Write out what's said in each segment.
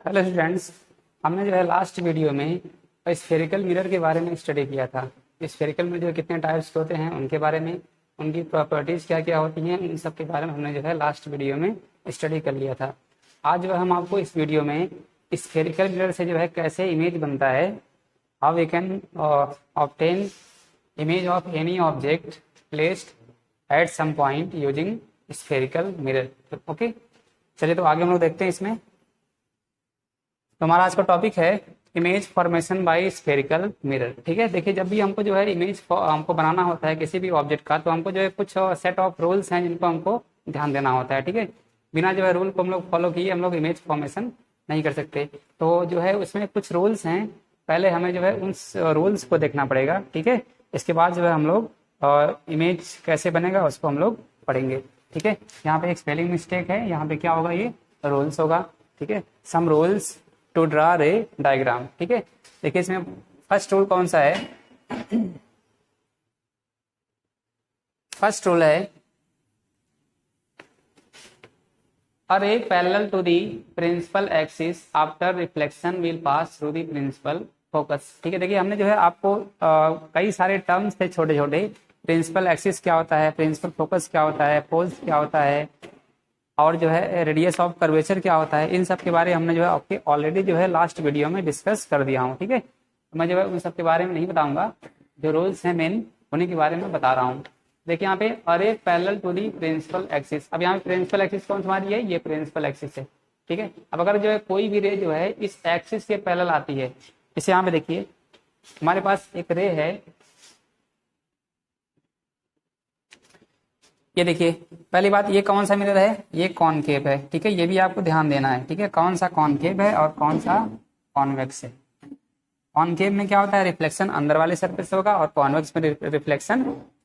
Hello students, हमने जो है लास्ट वीडियो में स्फेरिकल मिरर के बारे में स्टडी किया था। स्फेरिकल में जो कितने टाइप्स के होते हैं उनके बारे में, उनकी प्रॉपर्टीज़ क्या क्या होती हैं, उन सब के बारे में हमने जो है लास्ट वीडियो में स्टडी कर लिया था। आज जो है हम आपको इस वीडियो में स्फेरिकल मिरर से जो है कैसे इमेज बनता है, how we can obtain image of any object placed at some point using spherical mirror. Okay, चलिए तो आगे हम लोग देखते हैं इसमें। तो हमारा आज का टॉपिक है image formation by spherical mirror. ठीक है, देखिए जब भी हमको जो है इमेज हमको बनाना होता है किसी भी ऑब्जेक्ट का, तो हमको जो है कुछ सेट ऑफ रूल्स हैं जिनको हमको ध्यान देना होता है। ठीक है, बिना जो है रूल को हम लोग फॉलो किए हम लोग इमेज फॉर्मेशन नहीं कर सकते। तो जो है उसमें कुछ रूल्स हैं, पहले हमें जो है उन रूल्स को देखना पड़ेगा। ठीक है, इसके बाद जो है हम लोग इमेज कैसे बनेगा उसको हम लोग पढ़ेंगे। ठीक है, यहाँ पे एक स्पेलिंग मिस्टेक है, यहाँ पे क्या होगा, ये रूल्स होगा। ठीक है, some rules to draw ray diagram. ठीक है, देखिए इसमें फर्स्ट रूल कौन सा है? फर्स्ट रूल है a ray parallel to the principal axis after reflection will pass through the principal focus। ठीक है, देखिए हमने जो है आपको कई सारे टर्म्स थे छोटे छोटे। प्रिंसिपल एक्सिस क्या होता है, प्रिंसिपल फोकस क्या होता है, पोल्स क्या होता है, और जो है रेडियस ऑफ कर्वेचर क्या होता है, इन सब के बारे में हमने जो है आपके ऑलरेडी जो है लास्ट वीडियो में डिस्कस कर दिया हूँ। ठीक है, तो मैं जो है उन सब के बारे में नहीं बताऊंगा, जो रूल्स हैं मेन उन्हीं के बारे में बता रहा हूँ। देखिए यहाँ पे a ray parallel to the principal axis. अब यहाँ पे प्रिंसिपल एक्सिस कौन सी हमारी है? ये प्रिंसिपल एक्सिस है। ठीक है, अब अगर जो है कोई भी रे जो है इस एक्सिस के पैरेलल आती है, इसे यहाँ पे देखिए हमारे पास एक रे है, ये देखिए पहली बात, ये कौन सा मिरर है? ये कॉनकेव है। ठीक है, ये भी आपको ध्यान देना है। ठीक है, कौन सा कॉनकेव है और कौन सा कॉन्वेक्स है। कॉनकेव में क्या होता है, रिफ्लेक्शन अंदर वाले सरफेस से होगा और कॉन्वेक्स में रिफ्लेक्शन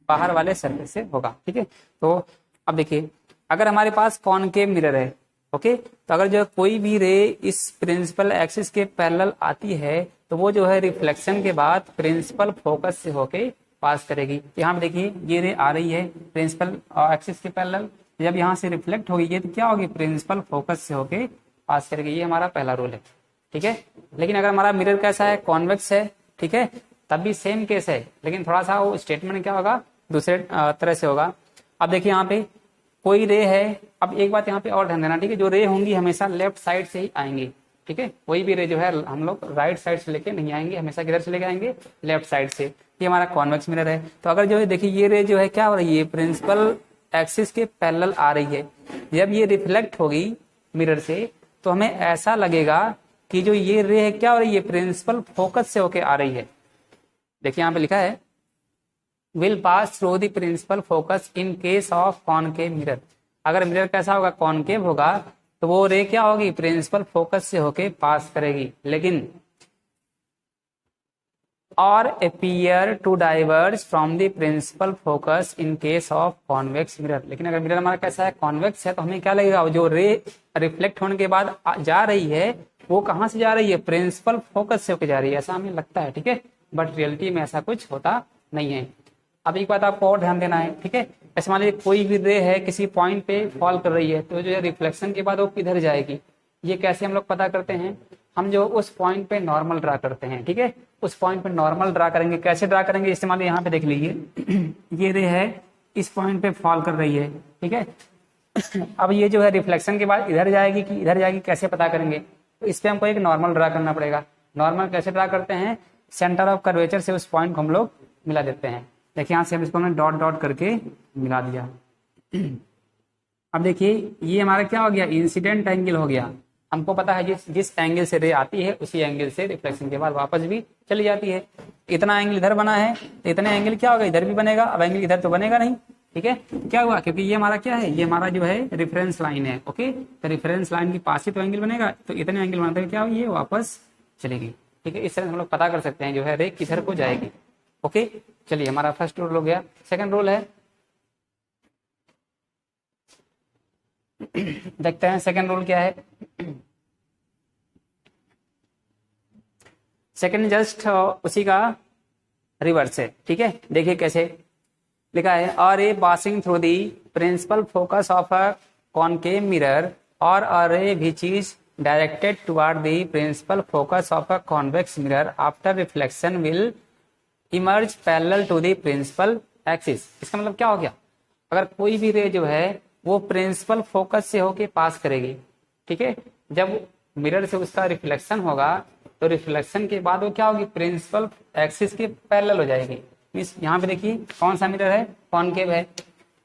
बाहर वाले सरफेस से होगा। ठीक है, तो अब देखिए अगर हमारे पास कॉनकेव मिरर है, ओके, तो अगर जो कोई भी रे इस प्रिंसिपल एक्सिस के पैरेलल आती है तो वो जो है रिफ्लेक्शन के बाद प्रिंसिपल फोकस से होके पास करेगी। यहाँ पे देखिए ये रे आ रही है प्रिंसिपल एक्सिस के पैरेलल, जब यहाँ से रिफ्लेक्ट होगी ये तो क्या होगी, प्रिंसिपल फोकस से होके पास करेगी। ये हमारा पहला रूल है। ठीक है, लेकिन अगर हमारा मिरर कैसा है, कॉन्वेक्स है, ठीक है, तब भी सेम केस है, लेकिन थोड़ा सा वो स्टेटमेंट क्या होगा, दूसरे तरह से होगा। अब देखिए यहाँ पे कोई रे है, अब एक बात यहाँ पे और ध्यान देना, ठीक है, जो रे होंगी हमेशा लेफ्ट साइड से ही आएंगी। ठीक है, कोई भी रे जो है हम लोग राइट साइड से लेके नहीं आएंगे, हमेशा किधर से लेके आएंगे, लेफ्ट साइड से। ये हमारा कॉन्वेक्स मिरर है। तो अगर जो है देखिए ये रे जो है क्या हो रही है, प्रिंसिपल एक्सिस के पैरेलल आ रही है, जब ये रिफ्लेक्ट होगी मिरर से तो हमें ऐसा लगेगा कि जो ये रे है क्या हो रही है, प्रिंसिपल फोकस से होके आ रही है। देखिए यहाँ पे लिखा है will pass through the principal focus in case of concave mirror. अगर मिरर कैसा होगा, कॉनकेव होगा, तो वो रे क्या होगी, प्रिंसिपल फोकस से होके पास करेगी, लेकिन or appear to diverge from the principal focus in case of convex mirror. लेकिन अगर मिरर हमारा कैसा है, कॉन्वेक्स है, तो हमें क्या लगेगा, जो रे रिफ्लेक्ट होने के बाद जा रही है वो कहाँ से जा रही है, प्रिंसिपल फोकस से होकर जा रही है, ऐसा हमें लगता है। ठीक है, बट रियलिटी में ऐसा कुछ होता नहीं है। अब एक बात आपको और ध्यान देना है। ठीक है, ऐसे मान लीजिए कोई भी रे है किसी पॉइंट पे फॉल कर रही है, तो जो है रिफ्लेक्शन के बाद वो किधर जाएगी, ये कैसे हम लोग पता करते हैं, हम जो उस पॉइंट पे नॉर्मल ड्रा करते हैं। ठीक है, उस पॉइंट पे नॉर्मल ड्रा करेंगे, कैसे ड्रा करेंगे, जैसे मान लीजिए यहाँ पे देख लीजिए ये रे है इस पॉइंट पे फॉल कर रही है। ठीक है, अब ये जो है रिफ्लेक्शन के बाद इधर जाएगी कि इधर जाएगी, कैसे पता करेंगे, तो इस पे हमको एक नॉर्मल ड्रा करना पड़ेगा। नॉर्मल कैसे ड्रा करते हैं, सेंटर ऑफ कर्वेचर से उस पॉइंट को हम लोग मिला देते हैं। देखिए यहाँ से हम इसको हमने डॉट डॉट करके मिला दिया। अब देखिए ये हमारा क्या हो गया, इंसिडेंट एंगल हो गया। हमको पता है जिस एंगल से रे आती है उसी एंगल से रिफ्लेक्शन के बाद वापस भी चली जाती है। इतना एंगल इधर बना है तो इतने एंगल क्या होगा, इधर भी बनेगा। अब एंगल इधर तो बनेगा नहीं। ठीक है, क्या हुआ, क्योंकि ये हमारा क्या है, ये हमारा जो है रेफरेंस लाइन है। ओके, तो रेफरेंस लाइन के पास ही तो एंगल बनेगा, तो इतने एंगल बनाते हैं क्या ये वापस चलेगी। ठीक है, इस तरह हम लोग पता कर सकते हैं जो है रे किधर को जाएगी। ओके, चलिए हमारा फर्स्ट रूल हो गया। सेकंड रूल है, देखते हैं सेकंड रूल क्या है। सेकंड जस्ट उसी का रिवर्स है। ठीक है, देखिए कैसे लिखा है, और a passing through the principal focus of a concave mirror or a ray which is directed toward the principal focus of a convex mirror after reflection will emerge parallel to the principal axis। इसका मतलब क्या हो गया, अगर कोई भी रे जो है वो प्रिंसिपल फोकस से होके पास करेगी, ठीक है, जब मिरर से उसका रिफ्लेक्शन होगा तो रिफ्लेक्शन के बाद वो क्या होगी, प्रिंसिपल एक्सिस के पैरेलल हो जाएगी। मींस यहाँ पे देखिए कौन सा मिरर है, कॉनकेव है,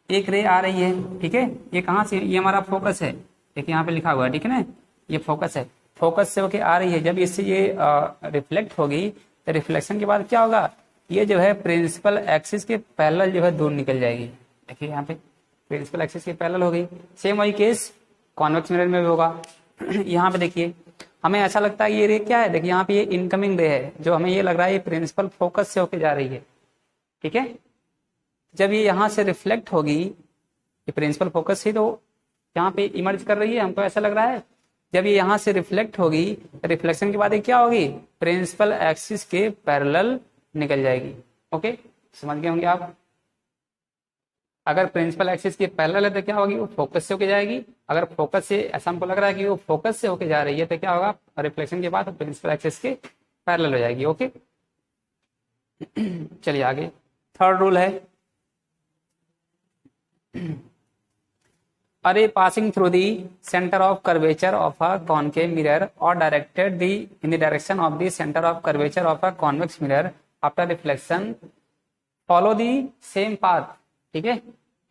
एक रे आ रही है, ठीक है, ये कहाँ से, ये हमारा फोकस है, देखिए यहाँ पे लिखा हुआ है, ठीक है ना, ये फोकस है, फोकस से होके आ रही है, जब इससे ये रिफ्लेक्ट होगी तो रिफ्लेक्शन के बाद क्या होगा, ये जो है प्रिंसिपल एक्सिस के पैरेलल जो है दूर निकल जाएगी। देखिए यहाँ पे प्रिंसिपल एक्सिस के पैरेलल हो गई। सेम वही केस कॉन्वेक्स मिरर में भी होगा। यहाँ पे देखिए हमें ऐसा लगता है ये रे क्या है, देखिए यहाँ पे ये इनकमिंग रे है, जो हमें ये लग रहा है ये प्रिंसिपल फोकस से होके जा रही है, ठीक है, जब ये यहाँ से रिफ्लेक्ट होगी, ये प्रिंसिपल फोकस से तो यहाँ पे इमर्ज कर रही है, हमको ऐसा लग रहा है, जब ये यहाँ से रिफ्लेक्ट होगी, रिफ्लेक्शन के बाद ये क्या होगी, प्रिंसिपल एक्सिस के पैरेलल निकल जाएगी। ओके, समझ गए होंगे आप। अगर प्रिंसिपल एक्सिस के पैरेलल है तो क्या होगी, वो फोकस से होके जाएगी, अगर फोकस से ऐसा हमको लग रहा है कि वो फोकस से होके जा रही है तो क्या होगा, रिफ्लेक्शन के बाद प्रिंसिपल एक्सिस के पैरेलल हो जाएगी। ओके, चलिए आगे, थर्ड रूल है, a ray passing through the center of curvature of a concave mirror or directed in the direction of the center of curvature of a convex mirror after reflection follow the same path। ठीक है,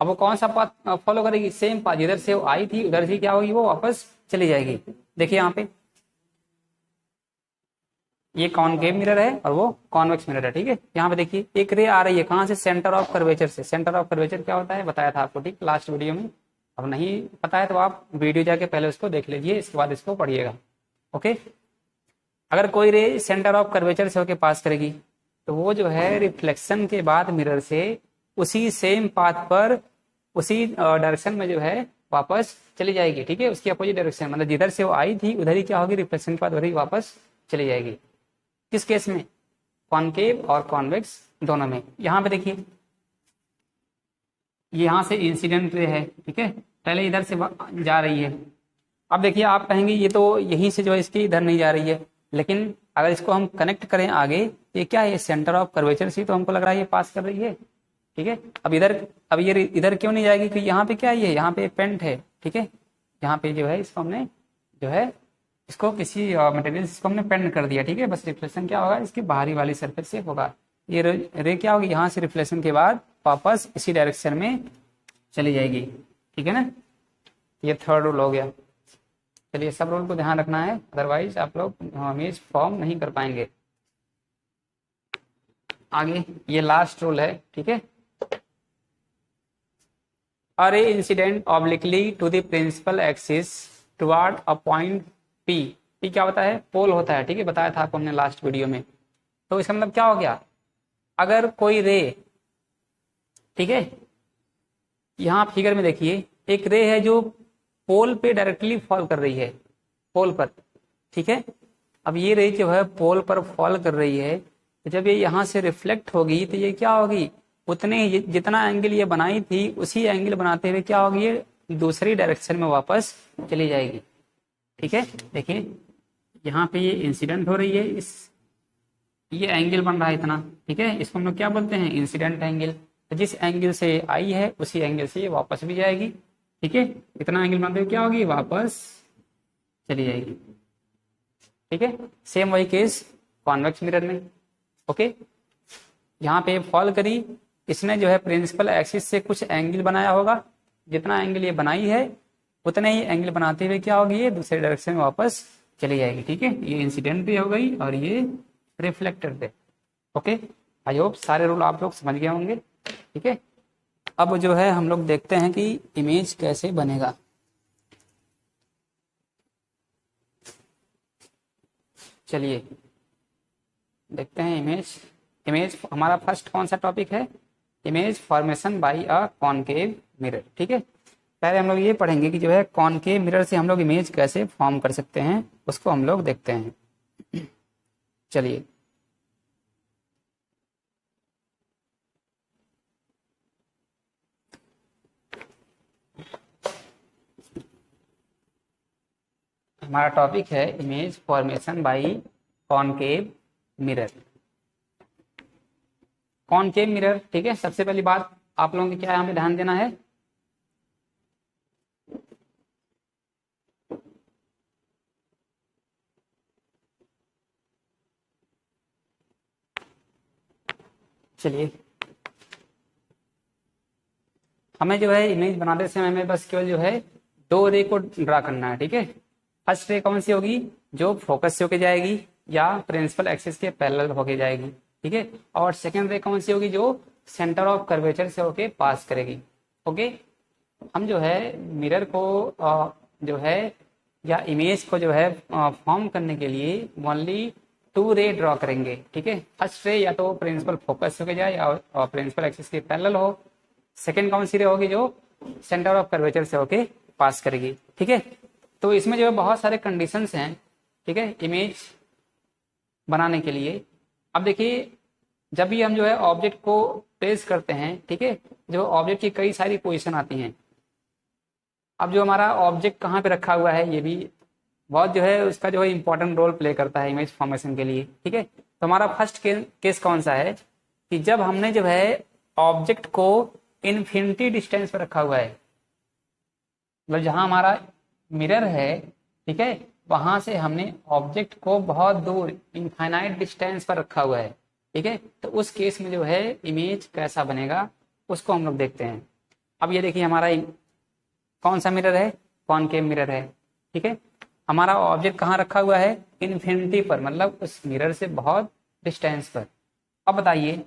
अब वो कौन सा path follow करेगी, same path, जिधर से वो आई थी उधर से क्या होगी, वो वापस चली जाएगी। देखिए यहाँ पे ये कॉनकेव मिरर है और वो कॉन्वेक्स मिरर है, ठीक है, यहाँ पे देखिए एक रे आ रही है कहाँ से, सेंटर ऑफ कर्वेचर से। सेंटर ऑफ कर्वेचर क्या होता है बताया था आपको, ठीक, लास्ट वीडियो में, अब नहीं पता है तो आप वीडियो जाके पहले उसको देख लीजिए, इसके बाद इसको पढ़िएगा। ओके, अगर कोई रे सेंटर ऑफ कर्वेचर से होके पास करेगी तो वो जो है रिफ्लेक्शन के बाद मिरर से उसी सेम पाथ पर उसी डायरेक्शन में जो है वापस चली जाएगी, ठीक है, उसकी अपोजिट डायरेक्शन, मतलब जिधर से वो आई थी उधर ही क्या होगी, रिफ्लेक्शन के बाद उधर ही वापस चली जाएगी। किस केस में, कॉनकेव और कॉन्वेक्स दोनों में। यहाँ पे देखिए यहाँ से इंसिडेंट रे है, ठीक है, पहले इधर से जा रही है, अब देखिए आप कहेंगे ये तो यहीं से जो है इसकी इधर नहीं जा रही है, लेकिन अगर इसको हम कनेक्ट करें आगे, ये क्या है, सेंटर ऑफ कर्वेचर से तो हमको लग रहा है ये पास कर रही है, ठीक है, अब ये इधर क्यों नहीं जाएगी, क्योंकि यहाँ पे क्या है, यहाँ पे पेंट है, ठीक है, यहाँ पे जो है इसको हमने जो है इसको किसी मटेरियल इसको हमने पेंट कर दिया, ठीक है, बस रिफ्लेक्शन क्या होगा, इसकी बाहरी वाली सरफेस से होगा, ये रे क्या होगी, यहाँ से रिफ्लेक्शन के बाद वापस इसी डायरेक्शन में चली जाएगी, ठीक है ना, ये थर्ड रूल हो गया। चलिए सब रूल को ध्यान रखना है, अदरवाइज आप लोग इमेज फॉर्म नहीं कर पाएंगे। आगे ये लास्ट रूल है, ठीक है, a ray incident obliquely to the principal axis toward a point P। P क्या होता है, पोल होता है, ठीक है, बताया था आपको हमने लास्ट वीडियो में। तो इसका मतलब क्या हो गया, अगर कोई रे, ठीक है, यहाँ फिगर में देखिए एक रे है जो पोल पे डायरेक्टली फॉल कर रही है, पोल पर, ठीक है, अब ये रे जो है पोल पर फॉल कर रही है, तो जब ये यहाँ से रिफ्लेक्ट होगी तो ये क्या होगी, उतने ही जितना एंगल ये बनाई थी उसी एंगल बनाते हुए क्या होगी, ये दूसरी डायरेक्शन में वापस चली जाएगी, ठीक है। देखिए यहाँ पे ये इंसिडेंट हो रही है, ये एंगल बन रहा है इतना, ठीक है, इसको हम लोग क्या बोलते हैं, इंसिडेंट एंगल। तो जिस एंगल से आई है उसी एंगल से ये वापस भी जाएगी, ठीक है, इतना एंगल बनाते हुए क्या होगी, वापस चली जाएगी, ठीक है। सेम वही केस कॉन्वेक्स मिरर में। ओके, यहाँ पे फॉल करी, इसने जो है प्रिंसिपल एक्सिस से कुछ एंगल बनाया होगा, जितना एंगल ये बनाई है उतने ही एंगल बनाते हुए क्या होगी, ये दूसरे डायरेक्शन में वापस चली जाएगी, ठीक है। ये इंसिडेंट भी हो गई और ये रिफ्लेक्टर पे। ओके, आई होप सारे रूल आप लोग समझ गए होंगे, ठीक है। अब जो है हम लोग देखते हैं कि इमेज कैसे बनेगा। चलिए देखते हैं इमेज हमारा फर्स्ट कौन सा टॉपिक है, image formation by a concave mirror, ठीक है। पहले हम लोग ये पढ़ेंगे कि जो है कॉनकेव मिरर से हम लोग इमेज कैसे फॉर्म कर सकते हैं, उसको हम लोग देखते हैं। चलिए हमारा टॉपिक है image formation by concave mirror. Concave mirror, ठीक है। सबसे पहली बात आप लोगों को क्या यहाँ पे ध्यान देना है, चलिए हमें जो है इमेज बनाते समय हमें बस केवल जो है दो रे को ड्रा करना है, ठीक है। फर्स्ट रे कौन सी होगी, जो फोकस से होके जाएगी या प्रिंसिपल एक्सिस के पैरेलल होके जाएगी, ठीक है। और सेकंड रे कौन सी होगी, जो सेंटर ऑफ कर्वेचर से होके पास करेगी। ओके, हम जो है मिरर को जो है या इमेज को जो है फॉर्म करने के लिए ओनली टू रे ड्रॉ करेंगे, ठीक है। फर्स्ट रे या तो प्रिंसिपल फोकस होके जाए या प्रिंसिपल एक्सिस के पैरेलल हो। सेकंड कौन सी रे होगी, जो सेंटर ऑफ कर्वेचर से होके पास करेगी, ठीक है। तो इसमें जो है बहुत सारे कंडीशंस हैं, ठीक है, इमेज बनाने के लिए। अब देखिए जब भी हम जो है ऑब्जेक्ट को ट्रेस करते हैं, ठीक है, जो ऑब्जेक्ट की कई सारी पोजीशन आती हैं। अब जो हमारा ऑब्जेक्ट कहाँ पे रखा हुआ है, ये भी बहुत जो है उसका जो है इंपॉर्टेंट रोल प्ले करता है इमेज फॉर्मेशन के लिए, ठीक है। तो हमारा फर्स्ट केस कौन सा है कि जब हमने जो है ऑब्जेक्ट को इन्फिनिटी डिस्टेंस पर रखा हुआ है, मतलब जहां हमारा मिरर है, ठीक है, वहां से हमने ऑब्जेक्ट को बहुत दूर इनफाइनाइट डिस्टेंस पर रखा हुआ है, ठीक है। तो उस केस में जो है इमेज कैसा बनेगा उसको हम लोग देखते हैं। अब ये देखिए हमारा कौन सा मिरर है, कॉनकेव मिरर है, ठीक है। हमारा ऑब्जेक्ट कहाँ रखा हुआ है, इन्फिनिटी पर, मतलब उस मिरर से बहुत डिस्टेंस पर। अब बताइए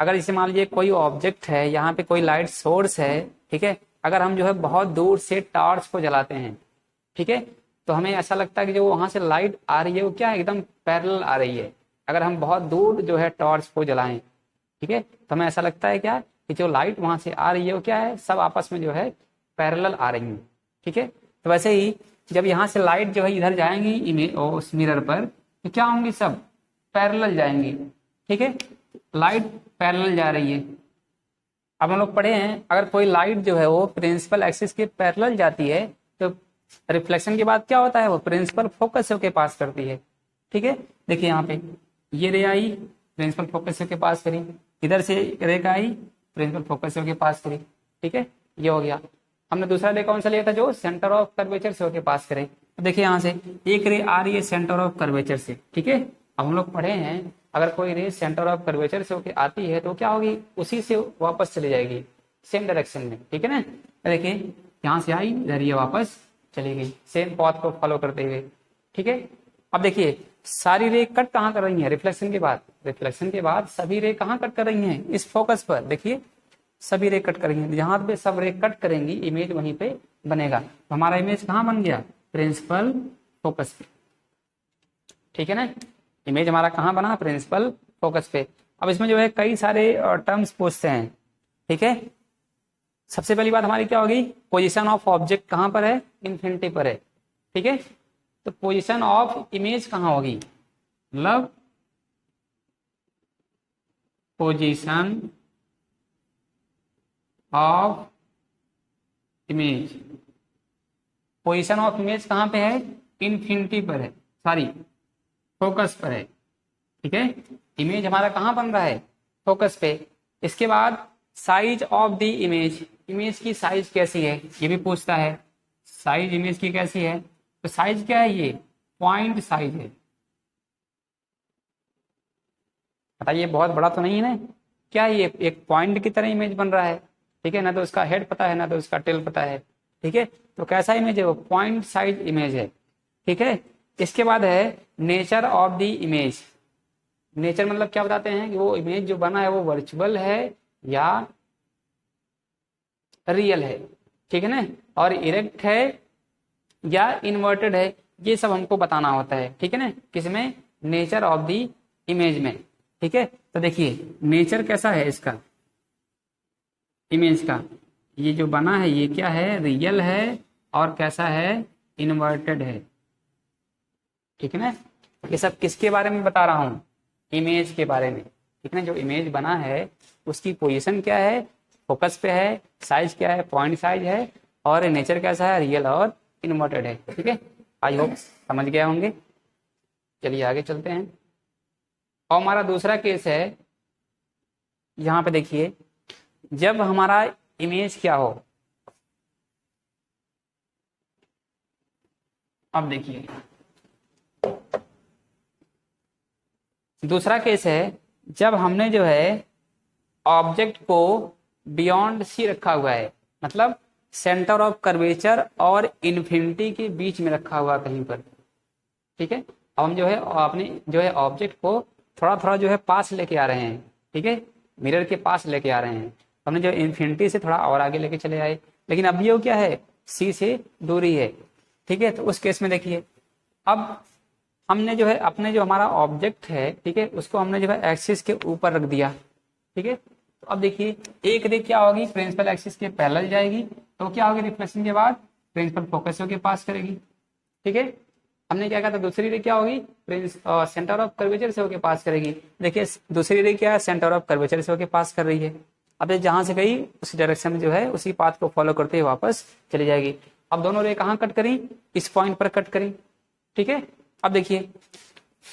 अगर इसे मान लीजिए कोई ऑब्जेक्ट है, यहाँ पे कोई लाइट सोर्स है, ठीक है, अगर हम जो है बहुत दूर से टॉर्च को जलाते हैं, ठीक है, तो हमें ऐसा लगता है कि जो वहां से लाइट आ रही है वो क्या है, एकदम पैरेलल आ रही है। अगर हम बहुत दूर जो है टॉर्च को जलाएं, ठीक है, तो हमें ऐसा लगता है क्या कि जो लाइट वहां से आ रही है वो क्या है, सब आपस में जो है पैरेलल आ रही है, ठीक है। तो वैसे ही जब यहाँ से लाइट जो है इधर जाएंगी इमेज उस मिरर पर, तो क्या होंगी, सब पैरेलल जाएंगी, ठीक है। लाइट पैरेलल जा रही है। अब हम लोग पढ़े हैं अगर कोई लाइट जो है वो प्रिंसिपल एक्सिस के पैरेलल जाती है तो रिफ्लेक्शन के बाद क्या होता है, वो प्रिंसिपल फोकस के पास करती है, ठीक है। देखिए यहाँ पे ये रे आई, प्रिंसिपल फोकस के पास करी, इधर से रे का आई, प्रिंसिपल फोकस के पास करी, ठीक है, ये हो गया। हमने दूसरा रे कौन सा लिया था, जो सेंटर ऑफ कर्वेचर से होके पास करे। तो देखिए यहाँ से एक रे आ रही है सेंटर ऑफ कर्वेचर से, ठीक है। अब हम लोग पढ़े हैं अगर कोई रे सेंटर ऑफ कर्वेचर से होके आती है तो क्या होगी, उसी से वापस चली जाएगी सेम डायरेक्शन में, ठीक है ना। देखिए यहाँ से आई, इधर ये वापस चली गई सेम पाथ को फॉलो करते हुए, ठीक है। अब देखिए सारी रे कट कहाँ कर रही है, रिफ्लेक्शन के बाद, रिफ्लेक्शन के बाद सभी रे कहाँ कट कर रही हैं, इस फोकस पर। देखिए सभी रे कट करेंगे, जहां पे सब रे कट करेंगी इमेज वहीं पे बनेगा। तो हमारा इमेज कहाँ बन गया, प्रिंसिपल फोकस पे, ठीक है ना। इमेज हमारा कहाँ बना, प्रिंसिपल फोकस पे। अब इसमें जो है कई सारे टर्म्स पूछते हैं, ठीक है। सबसे पहली बात हमारी क्या होगी, पोजीशन ऑफ ऑब्जेक्ट कहाँ पर है, इन्फिनिटी पर है, ठीक है। तो पोजीशन ऑफ इमेज कहाँ होगी, मतलब position of image, position of image कहाँ पे है, इन्फिनिटी पर है, सॉरी फोकस पर है, ठीक है। इमेज हमारा कहाँ बन रहा है, फोकस पे। इसके बाद size of the image, image की साइज कैसी है ये भी पूछता है, साइज इमेज की कैसी है। तो साइज क्या है, ये पॉइंट साइज है, बताइए बहुत बड़ा तो नहीं है ना, क्या ये एक पॉइंट की तरह इमेज बन रहा है, ठीक है ना। तो उसका हेड पता है ना, तो उसका टेल पता है, ठीक है। तो कैसा इमेज है, वो पॉइंट साइज इमेज है, ठीक है। इसके बाद है nature of the image. Nature मतलब क्या बताते हैं कि वो इमेज जो बना है वो वर्चुअल है या रियल है, ठीक है ना, और इरेक्ट है या इन्वर्टेड है, ये सब हमको बताना होता है, ठीक है ना, किसमें, नेचर ऑफ द इमेज में, ठीक है। तो देखिए नेचर कैसा है इसका, इमेज का, ये जो बना है ये क्या है, रियल है और कैसा है, इन्वर्टेड है, ठीक है ना। ये सब किसके बारे में बता रहा हूं, इमेज के बारे में, ठीक है ना। जो इमेज बना है उसकी पोजीशन क्या है, फोकस पे है, साइज क्या है, पॉइंट साइज है, और नेचर कैसा है, रियल और इन्वर्टेड है, ठीक है। आई होप समझ गए होंगे। चलिए आगे चलते हैं। और हमारा दूसरा केस है, यहाँ पे देखिए, जब हमारा इमेज क्या हो, अब देखिए दूसरा केस है, जब हमने जो है ऑब्जेक्ट को बियॉन्ड सी रखा हुआ है, मतलब सेंटर ऑफ कर्वेचर और इन्फिनिटी के बीच में रखा हुआ कहीं पर, ठीक है। अब हम जो है अपने जो है ऑब्जेक्ट को थोड़ा थोड़ा जो है पास लेके आ रहे हैं, ठीक है, मिरर के पास लेके आ रहे हैं। हमने जो इन्फिनिटी से थोड़ा और आगे लेके चले आए, लेकिन अब ये क्या है, सी से दूरी है, ठीक है। तो उस केस में देखिए, अब हमने जो है अपने जो हमारा ऑब्जेक्ट है, ठीक है, उसको हमने जो है एक्सिस के ऊपर रख दिया, ठीक है। तो अब देखिए एक रे क्या होगी, प्रिंसिपल एक्सिस के पैरेलल जाएगी, तो क्या होगी, रिफ्लेक्शन के बाद प्रिंसिपल फोकस के पास करेगी, ठीक है। हमने क्या कहा था, दूसरी रे क्या होगी, सेंटर ऑफ कर्वेचर से होके पास करेगी। देखिए दूसरी रे क्या है, सेंटर ऑफ कर्वेचर से होके पास कर रही है। अब जहां से गई उसी डायरेक्शन में जो है उसी पाथ को फॉलो करते हुए वापस चली जाएगी। अब दोनों रे कहाँ कट करी, इस पॉइंट पर कट करी, ठीक है। अब देखिए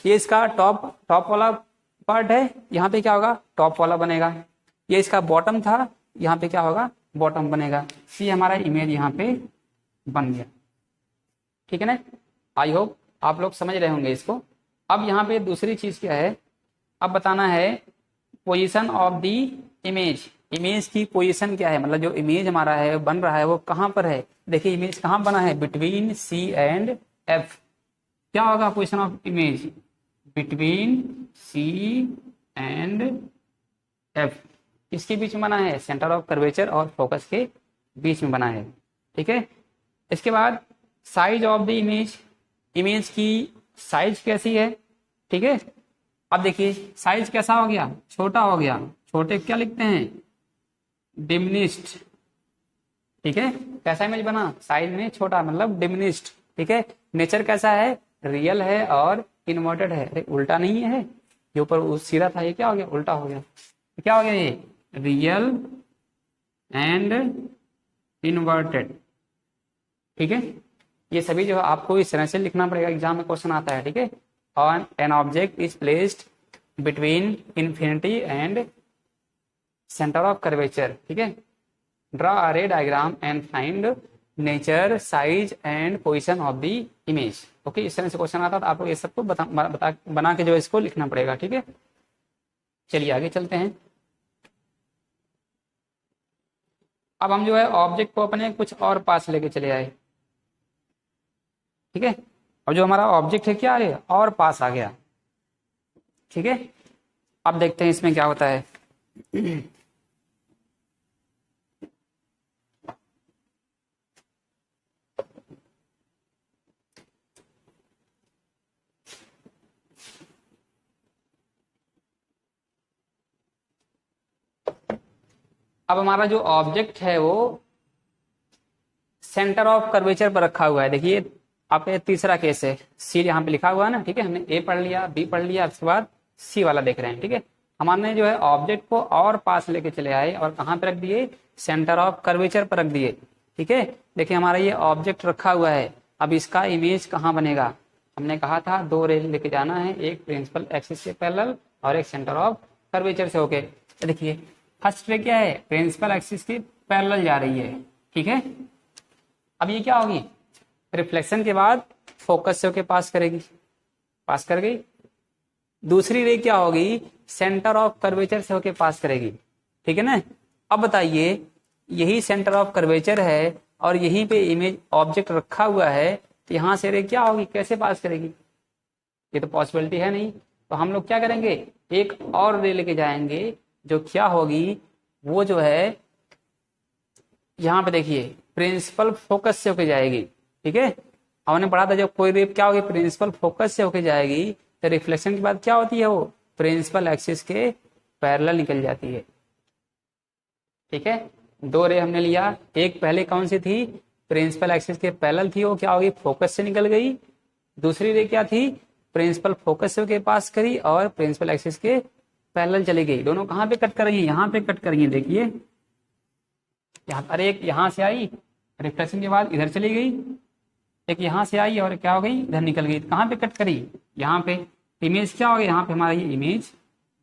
ये इसका टॉप वाला पार्ट है, यहाँ पे क्या होगा, टॉप वाला बनेगा। ये इसका बॉटम था, यहाँ पे क्या होगा, बॉटम बनेगा। ये हमारा इमेज यहाँ पे बन गया, ठीक है ना। आई होप आप लोग समझ रहे होंगे इसको। अब यहाँ पे दूसरी चीज क्या है, अब बताना है position of the image. Image की पोजीशन क्या है, मतलब जो इमेज हमारा है बन रहा है वो कहाँ पर है। देखिए इमेज कहाँ बना है, बिटवीन सी एंड एफ। क्या होगा position of image, between C and F. इसके बीच में बना है, सेंटर ऑफ कर्वेचर और फोकस के बीच में बना है, ठीक है। इसके बाद size of the image, image की साइज कैसी है, ठीक है। अब देखिए साइज कैसा हो गया, छोटा हो गया। छोटे क्या लिखते हैं, डिमिनिश्ड, ठीक है। कैसा इमेज बना, साइज में छोटा मतलब डिमिनिश्ड, ठीक है। नेचर कैसा है, रियल है और इन्वर्टेड है। अरे उल्टा नहीं है, ये ऊपर सीधा था, ये क्या हो गया, उल्टा हो गया। क्या हो गया, ये रियल एंड इन्वर्टेड, ठीक है। ये सभी जो है आपको इस तरह से लिखना पड़ेगा, एग्जाम में क्वेश्चन आता है, ठीक है। On an object is placed between infinity and centre of curvature, ठीक है। ड्रॉ अ रे diagram and find nature, size and position of the image. Okay, इस तरह से क्वेश्चन आता है, तो आपको ये सबको बना के जो है इसको लिखना पड़ेगा, ठीक है। चलिए आगे चलते हैं। अब हम जो है ऑब्जेक्ट को अपने कुछ और पास लेके चले आए, ठीक है। अब जो हमारा ऑब्जेक्ट है क्या है, और पास आ गया, ठीक है। अब देखते हैं इसमें क्या होता है। अब हमारा जो ऑब्जेक्ट है वो सेंटर ऑफ कर्वेचर पर रखा हुआ है। देखिए आपका तीसरा केस है, सी यहाँ पे लिखा हुआ है ना, ठीक है। हमने ए पढ़ लिया, बी पढ़ लिया, उसके बाद सी वाला देख रहे हैं, ठीक है। हमारे जो है ऑब्जेक्ट को और पास लेके चले आए और कहाँ पे रख दिए, सेंटर ऑफ कर्वेचर पर रख दिए, ठीक है। देखिए हमारा ये ऑब्जेक्ट रखा हुआ है, अब इसका इमेज कहाँ बनेगा। हमने कहा था दो रे लेके जाना है, एक प्रिंसिपल एक्सिस से पैरेलल और एक सेंटर ऑफ कर्वेचर से होके। तो देखिए फर्स्ट रे क्या है, प्रिंसिपल एक्सिस की पैरेलल जा रही है, ठीक है। अब ये क्या होगी, रिफ्लेक्शन के बाद फोकस से होके पास करेगी, पास कर गई। दूसरी रे क्या होगी, सेंटर ऑफ कर्वेचर से होके पास करेगी, ठीक है ना। अब बताइए यही सेंटर ऑफ कर्वेचर है और यहीं पे इमेज ऑब्जेक्ट रखा हुआ है, तो यहां से रे क्या होगी, कैसे पास करेगी, ये तो पॉसिबिलिटी है नहीं। तो हम लोग क्या करेंगे, एक और रे लेके जाएंगे, जो क्या होगी वो जो है यहाँ पे देखिए प्रिंसिपल फोकस से होके जाएगी, ठीक है। हमने पढ़ा था जब कोई रे क्या होगी, प्रिंसिपल फोकस से होके जाएगी, तो रिफ्लेक्शन के बाद क्या होती है, वो प्रिंसिपल एक्सिस के पैरेलल निकल जाती है, ठीक है। दो रे हमने लिया, एक पहले कौन सी थी, प्रिंसिपल एक्सिस के पैरेलल थी, वो क्या होगी, फोकस से निकल गई। दूसरी रे क्या थी, प्रिंसिपल फोकस से होके पास करी और प्रिंसिपल एक्सिस के पैरेलल चली गई। दोनों कहाँ पे कट कर रही है, यहाँ पे कट कर रही है। देखिए यहाँ पर एक यहाँ से आई, रिफ्लेक्शन के बाद इधर चली गई, एक यहाँ से आई और क्या हो गई, इधर निकल गई। कहाँ पे कट करी, यहाँ पे। इमेज क्या हो गया, यहाँ पे हमारा ये इमेज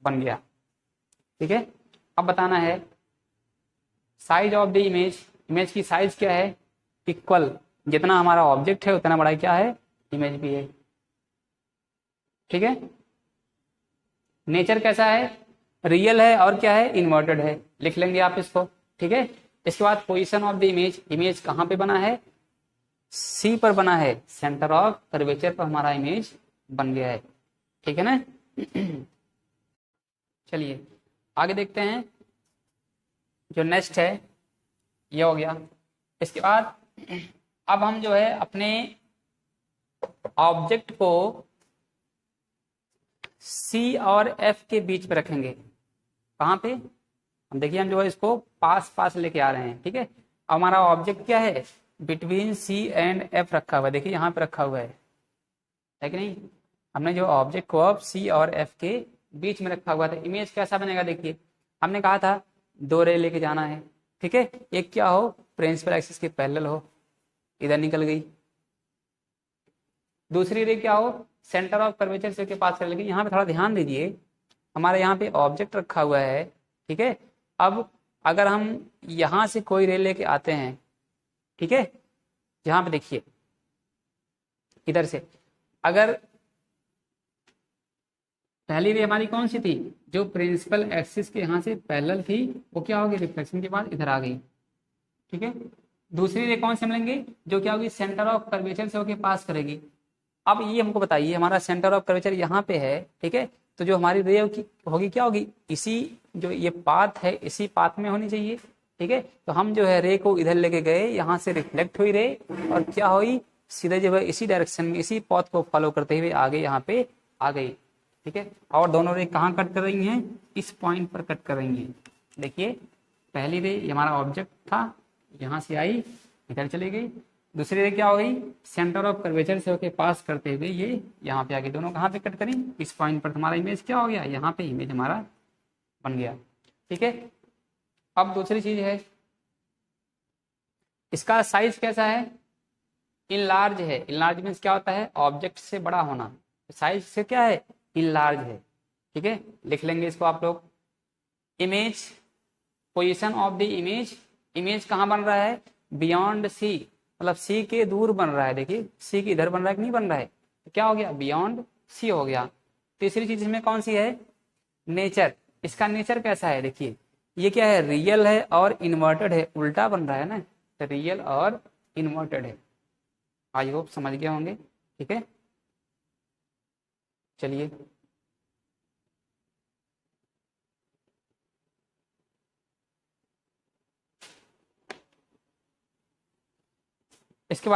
बन गया। ठीक है, अब बताना है size of the image. Image की साइज क्या है, इक्वल, जितना हमारा ऑब्जेक्ट है उतना बड़ा क्या है, इमेज भी है। ठीक है, नेचर कैसा है, रियल है और क्या है, इन्वर्टेड है, लिख लेंगे आप इसको। ठीक है, इसके बाद position of the image, image कहाँ पे बना है, सी पर बना है, सेंटर ऑफ कर्वेचर पर हमारा इमेज बन गया है। ठीक है ना। चलिए आगे देखते हैं, जो नेक्स्ट है ये हो गया। इसके बाद अब हम जो है अपने ऑब्जेक्ट को सी और एफ के बीच में रखेंगे। कहाँ पे, हम देखिए हम जो है इसको पास पास लेके आ रहे हैं। ठीक है, अब हमारा ऑब्जेक्ट क्या है, बिटवीन सी एंड एफ रखा हुआ है। देखिए यहाँ पे रखा हुआ है कि नहीं, हमने जो ऑब्जेक्ट को अब सी और एफ के बीच में रखा हुआ था। इमेज कैसा बनेगा, देखिए हमने कहा था 2 रे लेके जाना है। ठीक है, एक क्या हो, प्रिंसिपल एक्सिस के पैरेलल हो, इधर निकल गई। दूसरी रे क्या हो, सेंटर ऑफ कर्वेचर से के पास चल गई। यहाँ पे थोड़ा ध्यान दीजिए, हमारे यहाँ पे ऑब्जेक्ट रखा हुआ है। ठीक है, अब अगर हम यहाँ से कोई रे लेके आते हैं, ठीक है, यहाँ पे देखिए इधर से, अगर पहली रे हमारी कौन सी थी, जो प्रिंसिपल एक्सिस के यहाँ से पैरेलल थी, वो क्या होगी, रिफ्लेक्शन के बाद इधर आ गई। ठीक है, दूसरी रे कौन से मिलेंगे, जो क्या होगी, सेंटर ऑफ कर्वेचर से होके पास करेगी। अब ये हमको बताइए, हमारा सेंटर ऑफ कर्वेचर यहाँ पे है। ठीक है, तो जो हमारी रे होगी क्या होगी, इसी जो ये पाथ है इसी पाथ में होनी चाहिए। ठीक है, तो हम जो है रे को इधर लेके गए, यहाँ से रिफ्लेक्ट हुई रे और क्या हुई, सीधे जो है इसी डायरेक्शन में इसी पथ को फॉलो करते हुए आगे यहाँ पे आ गई। ठीक है, और दोनों रे कहाँ कट कर रही हैं, इस पॉइंट पर कट कर रही हैं। देखिए पहली रे हमारा ऑब्जेक्ट था, यहाँ से आई इधर चली गई। दूसरी रे क्या हो गई, सेंटर ऑफ कर्वेचर से होके पास करते हुए ये यहाँ पे आ गई। दोनों कहाँ पे कट करी, इस पॉइंट पर। हमारा इमेज क्या हो गया, यहाँ पे इमेज हमारा बन गया। ठीक है, अब दूसरी चीज है, इसका साइज कैसा है, इनलार्ज है। इनलार्ज मीन्स क्या होता है, ऑब्जेक्ट से बड़ा होना। साइज से क्या है, इनलार्ज है। ठीक है, लिख लेंगे इसको आप लोग। Image, position of the image, image कहाँ बन रहा है, बियॉन्ड सी, मतलब सी के दूर बन रहा है। देखिए सी के इधर बन रहा है कि नहीं बन रहा है, तो क्या हो गया, बियॉन्ड सी हो गया। तीसरी चीज इसमें कौन सी है, नेचर। इसका नेचर कैसा है, देखिए ये क्या है, रियल है और इन्वर्टेड है, उल्टा बन रहा है ना, तो रियल और इन्वर्टेड है। आई होप समझ गए होंगे। ठीक है, चलिए इसके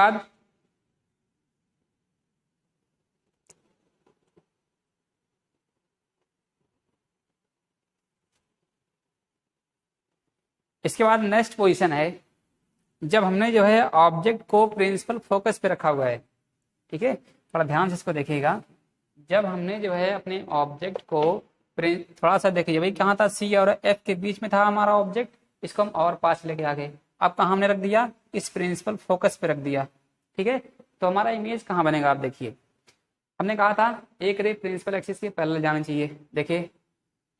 बाद नेक्स्ट पोजीशन है, जब हमने जो है ऑब्जेक्ट को प्रिंसिपल फोकस पे रखा हुआ है। ठीक है, थोड़ा ध्यान से इसको देखिएगा। जब हमने जो है अपने ऑब्जेक्ट को थोड़ा सा देखिए भाई, कहाँ था, सी और एफ के बीच में था हमारा ऑब्जेक्ट, इसको हम और पास लेके आ गए। अब कहाँ हमने रख दिया, इस प्रिंसिपल फोकस पे रख दिया। ठीक है, तो हमारा इमेज कहाँ बनेगा, आप देखिए हमने कहा था एक रे प्रिंसिपल एक्सिस के पैरेलल जाना चाहिए। देखिए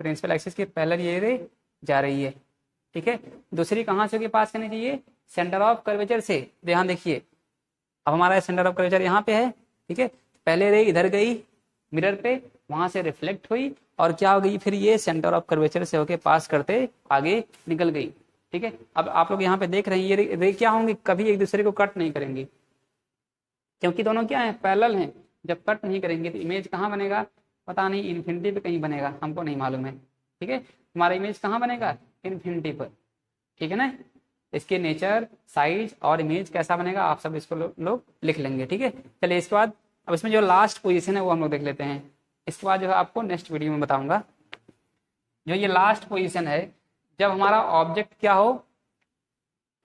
प्रिंसिपल एक्सिस के पैरेलल ये रे जा रही है। ठीक है, दूसरी कहाँ से के पास करनी चाहिए, सेंटर ऑफ कर्वेचर से। ध्यान देखिए, अब हमारा सेंटर ऑफ कर्वेचर यहाँ पे है। ठीक है, पहले रे इधर गई मिरर पे, वहां से रिफ्लेक्ट हुई और क्या हो गई, फिर ये सेंटर ऑफ कर्वेचर से होके पास करते आगे निकल गई। ठीक है, अब आप लोग यहाँ पे देख रहे हैं ये रे क्या होंगी, कभी एक दूसरे को कट नहीं करेंगे, क्योंकि दोनों क्या है, पैरेलल हैं। जब कट नहीं करेंगे तो इमेज कहाँ बनेगा, पता नहीं, इन्फिनिटी पे कहीं बनेगा, हमको नहीं मालूम है। ठीक है, हमारा इमेज कहाँ बनेगा, इन्फिनिटी पर। ठीक है ना, इसके नेचर, साइज और इमेज कैसा बनेगा, आप सब इसको लोग लिख लेंगे। ठीक है, चलिए इसके बाद अब इसमें जो लास्ट पोजीशन है वो हम लोग देख लेते हैं। इसके बाद जो है आपको नेक्स्ट वीडियो में बताऊंगा। जो ये लास्ट पोजीशन है, जब हमारा ऑब्जेक्ट क्या हो,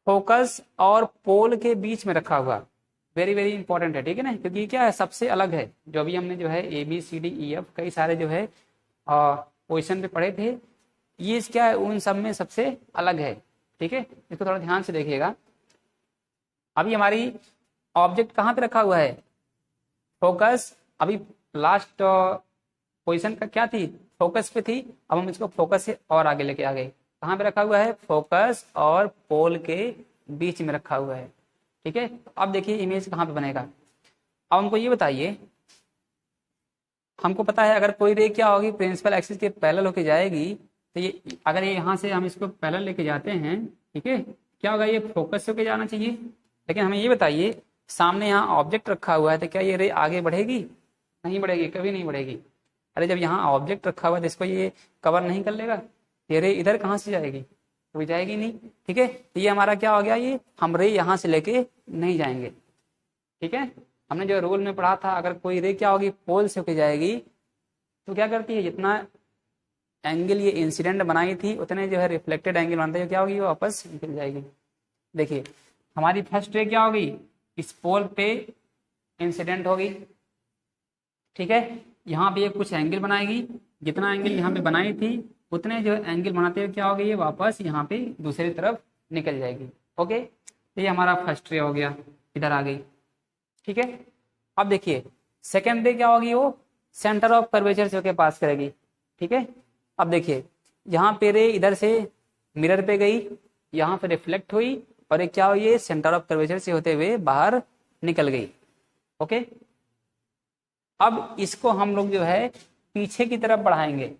फोकस और पोल के बीच में रखा हुआ, वेरी वेरी इंपॉर्टेंट है। ठीक है ना, क्योंकि क्या है, सबसे अलग है। जो अभी हमने जो है ABCDEF कई सारे जो है पोजीशन पे पढ़े थे, ये क्या है, उन सब में सबसे अलग है। ठीक है, इसको थोड़ा ध्यान से देखिएगा। अभी हमारी ऑब्जेक्ट कहाँ पे रखा हुआ है, फोकस, अभी लास्ट पोजीशन का क्या थी, फोकस पे थी, अब हम इसको फोकस से और आगे लेके आ गए, कहाँ पे रखा हुआ है, फोकस और पोल के बीच में रखा हुआ है, ठीक है। तो अब देखिए इमेज कहाँ पे बनेगा। अब हमको ये बताइए, हमको पता है अगर कोई रे क्या होगी, प्रिंसिपल एक्सिस के पैरेलल होके जाएगी, तो ये अगर ये यहाँ से हम इसको पैरेलल लेके जाते हैं, ठीक है, क्या होगा, ये फोकस से होके जाना चाहिए। लेकिन हमें ये बताइए, सामने यहाँ ऑब्जेक्ट रखा हुआ है, तो क्या ये रे आगे बढ़ेगी, नहीं बढ़ेगी, कभी नहीं बढ़ेगी। अरे जब यहाँ ऑब्जेक्ट रखा हुआ है तो इसको ये कवर नहीं कर लेगा, ये रे इधर कहाँ से जाएगी, कभी जाएगी नहीं, ठीक है। तो ये हमारा क्या हो गया, ये हम रे यहाँ से लेके नहीं जाएंगे, ठीक है। हमने जो रूल में पढ़ा था, अगर कोई रे क्या होगी, पोल से होके जाएगी, तो क्या करती है, जितना एंगल ये इंसिडेंट बनाई थी उतने जो है रिफ्लेक्टेड एंगल बनता है, क्या होगी, वो वापस निकल जाएगी। देखिए हमारी फर्स्ट रे क्या होगी, इस पोल पे इंसिडेंट होगी, ठीक है। यहाँ पे ये कुछ एंगल बनाएगी, जितना एंगल यहाँ पे बनाई थी उतने जो एंगल बनाते हुए क्या होगी, ये वापस यहाँ पे दूसरी तरफ निकल जाएगी। ओके, तो ये हमारा फर्स्ट रे हो गया, इधर आ गई, ठीक है। अब देखिए सेकेंड रे क्या होगी, वो सेंटर ऑफ कर्वेचर से होके पास करेगी, ठीक है। अब देखिए यहाँ पे रे इधर से मिरर पे गई, यहाँ पे रिफ्लेक्ट हुई, और एक क्या हुई, सेंटर ऑफ कर्वेचर से होते हुए बाहर निकल गई। ओके, अब इसको हम लोग जो है पीछे की तरफ बढ़ाएंगे।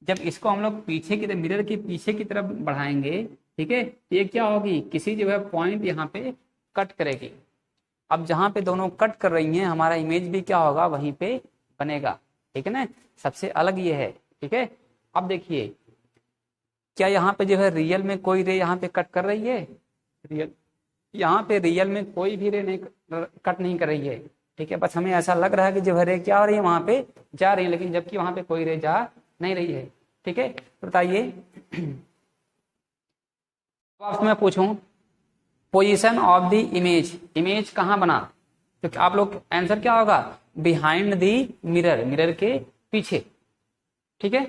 जब इसको हम लोग पीछे की तरफ, मिरर के पीछे की तरफ बढ़ाएंगे, ठीक है, तो ये क्या होगी, किसी जो है पॉइंट यहाँ पे कट करेगी। अब जहां पे दोनों कट कर रही हैं, हमारा इमेज भी क्या होगा, वहीं पे बनेगा, ठीक है ना। सबसे अलग ये है, ठीक है। अब देखिए क्या यहाँ पे जो है रियल में कोई रे यहाँ पे कट कर रही है, रियल यहाँ पे रियल में कोई भी रे नहीं कट नहीं कर रही है, ठीक है। बस हमें ऐसा लग रहा है कि जो है रे क्या हो रही है, वहां पे जा रही है, लेकिन जबकि वहां पे कोई रे जा नहीं रही है, ठीक है। तो बताइए आपसे मैं पूछूं, position of the image, image कहाँ बना, तो आप लोग आंसर क्या होगा, बिहाइंड द मिरर, मिरर के पीछे, ठीक है।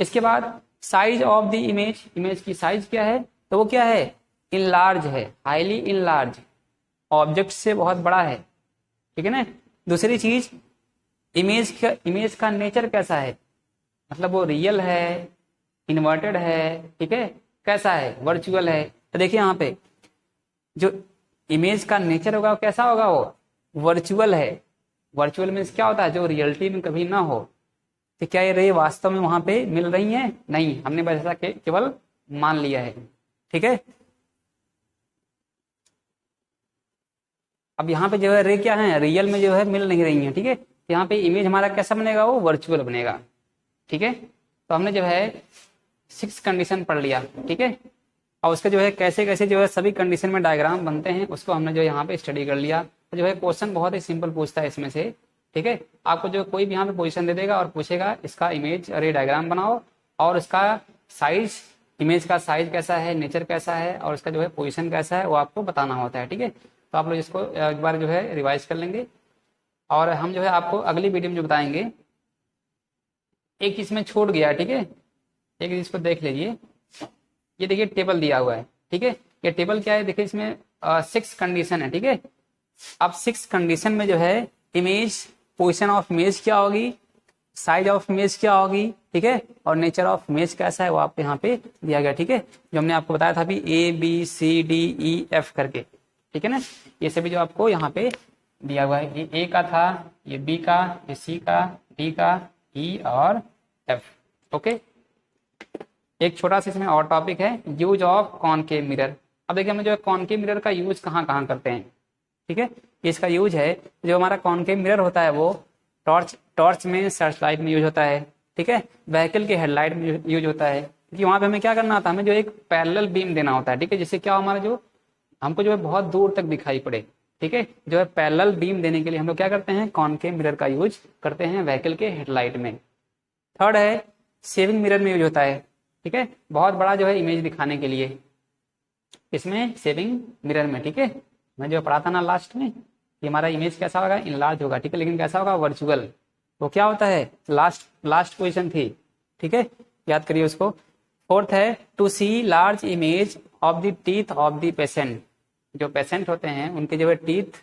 इसके बाद size of the image, image की साइज क्या है, तो वो क्या है, इनलार्ज है, हाईली इनलार्ज, ऑब्जेक्ट से बहुत बड़ा है, ठीक है ना। दूसरी चीज, इमेज का नेचर कैसा है, मतलब वो रियल है, इन्वर्टेड है, ठीक है, कैसा है, वर्चुअल है। तो देखिए यहाँ पे जो इमेज का नेचर होगा वो कैसा होगा, वो वर्चुअल है। वर्चुअल मीन्स क्या होता है, जो रियलिटी में कभी ना हो। तो क्या ये रे वास्तव में वहां पे मिल रही है, नहीं, हमने बस ऐसा केवल मान लिया है, ठीक है। अब यहाँ पे जो है रे क्या है, रियल में जो है मिल नहीं रही है, ठीक है। यहाँ पे इमेज हमारा कैसा बनेगा, वो वर्चुअल बनेगा, ठीक है। तो हमने जो है 6 कंडीशन पढ़ लिया, ठीक है। और उसके जो है कैसे कैसे जो है सभी कंडीशन में डायग्राम बनते हैं, उसको हमने जो यहाँ पे स्टडी कर लिया। तो जो है क्वेश्चन बहुत ही सिंपल पूछता है इसमें से, ठीक है। आपको जो कोई भी यहाँ पे पोजीशन दे देगा और पूछेगा इसका इमेज रे डायग्राम बनाओ, और उसका साइज, इमेज का साइज कैसा है, नेचर कैसा है, और उसका जो है पोजीशन कैसा है, वो आपको बताना होता है, ठीक है। तो आप लोग इसको एक बार जो है रिवाइज कर लेंगे, और हम जो है आपको अगली वीडियो में जो बताएंगे। एक इसमें छूट गया, ठीक है, एक इसको देख लीजिए। ये देखिए टेबल दिया हुआ है, ठीक है। ये टेबल क्या है, देखिए इसमें 6 कंडीशन है, ठीक है। अब 6 कंडीशन में जो है इमेज, पोजीशन ऑफ इमेज क्या होगी, साइज ऑफ इमेज क्या होगी, ठीक है, और नेचर ऑफ इमेज कैसा है, वो आपको यहाँ पे दिया गया, ठीक है। जो हमने आपको बताया था अभी ABCDEF करके, ठीक है ना। ये सभी जो आपको यहाँ पे दिया हुआ है, ये A का था, ये B का, ये C का, D का, E और F। ओके, एक छोटा सा इसमें और टॉपिक है, यूज ऑफ कॉनकेव मिरर। अब देखिए हम जो है कॉनकेव मिरर का यूज कहाँ कहाँ करते हैं, ठीक है। इसका यूज है, जो हमारा कॉनकेव मिरर होता है वो टॉर्च में, सर्च लाइट में यूज होता है, ठीक है। व्हीकल के हेडलाइट में यूज होता है, क्योंकि वहां पे हमें क्या करना होता है, हमें जो एक पैरेलल बीम देना होता है, ठीक है। जिससे क्या हमारा जो हमको जो है बहुत दूर तक दिखाई पड़े, ठीक है। जो है पैरेलल बीम देने के लिए हम लोग क्या करते हैं, कॉनकेव मिरर का यूज करते हैं व्हीकल के हेडलाइट में। थर्ड है सेविंग मिरर में यूज होता है, ठीक है, बहुत बड़ा जो है इमेज दिखाने के लिए, इसमें सेविंग मिरर में, ठीक है। मैं जो पढ़ा था ना लास्ट में, कि हमारा इमेज कैसा होगा, इनलार्ज होगा, ठीक है, लेकिन कैसा होगा, वर्चुअल। तो क्या होता है, लास्ट पोजीशन थी, ठीक है, याद करिए उसको। फोर्थ है to see large image of the teeth of the patient. जो पेशेंट होते हैं उनके जो है टीथ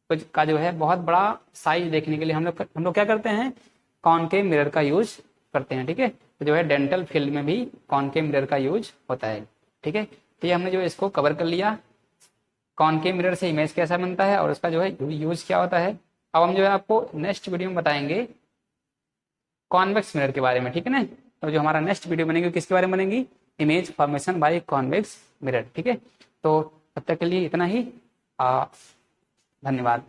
का जो है बहुत बड़ा साइज देखने के लिए हम लोग क्या करते हैं, कॉनकेव मिरर का यूज करते हैं। ठीक है, तो जो है डेंटल फील्ड में भी कॉनकेव मिरर का यूज होता है। ठीक है, तो ये हमने जो इसको कवर कर लिया, कॉनकेव मिरर से इमेज कैसा बनता है और उसका जो है यूज क्या होता है। अब हम जो है आपको नेक्स्ट वीडियो में बताएंगे कॉन्वेक्स मिरर के बारे में। ठीक है ना, तो जो हमारा नेक्स्ट वीडियो बनेगी किसके बारे में बनेगी, image formation by convex mirror. ठीक है, तो तब तक के लिए इतना ही, धन्यवाद।